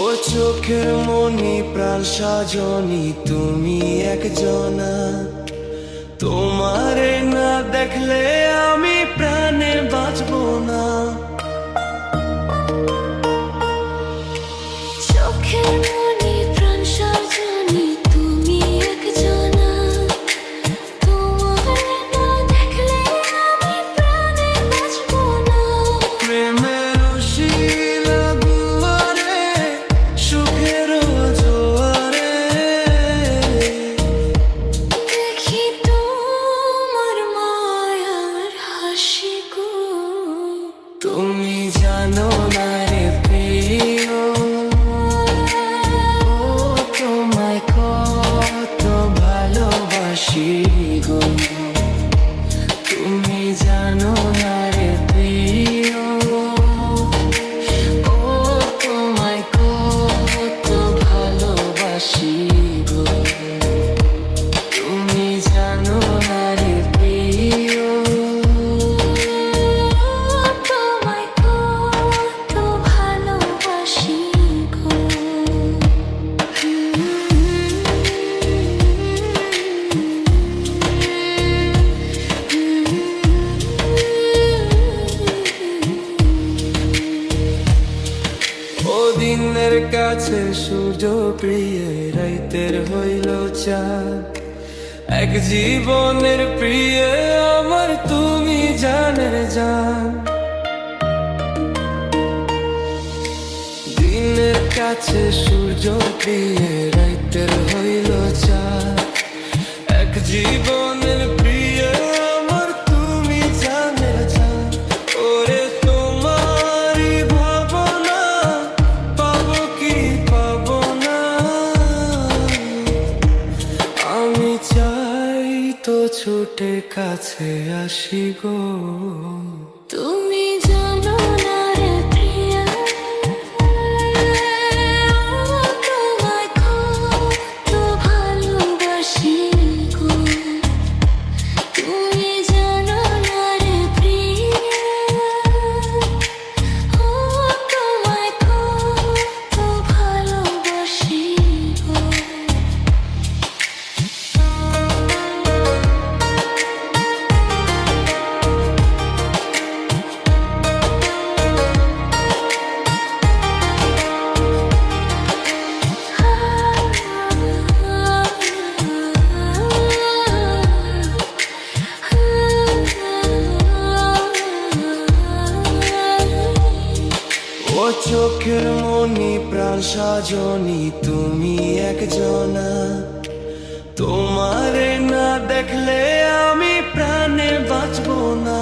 ও চোখের মনি প্রাণ সাজনি তুমি একজনা, তোমারে না দেখলে আমি প্রাণে বাঁচবো না। চোখের মনি প্রাণ সাজনি তুমি একজনা, তোমারে না দেখলে আমি প্রাণে বাঁচবো না। প্রেমের শিলা দুয়ারে সুখের জোয়ারে দেখি তোমার মায়ার হাসি গো। তুমি জানো না রে প্রিয়, তোমায় কত ভালোবাসি গো। তুমি জানো না রে প্রিয়, ও তোমায় কত ভালোবাসি গো। তুমি জানো না রে প্রিয়, তোমায় কত ভালোবাসি গো। ও দিনের কাছে সূর্য প্রিয়, রাইতের হইল চাঁদ। এক জীবনের প্রিয় আমার তুমি জানের জান। দিনের কাছে সূর্য প্রিয়, রাইতের হইল চাঁদ। এক জীবনের প্রিয় আমার তুমি জানের জান। ওরে তোমারই ভাবনা পাবো কি পাবো না, আমি চাই তো ছুটে কাছে আসি গো। তুমি জানো না রে প্রিয়া, তোমায় কত ভালোবাসি গো। তুমি জানো না রে প্রিয়া, তোমায় কত ভালোবাসি গো। ও চোখের মনি প্রাণ সাজনি তুমি একজনা, তোমারে না দেখলে আমি প্রাণে বাঁচবো না।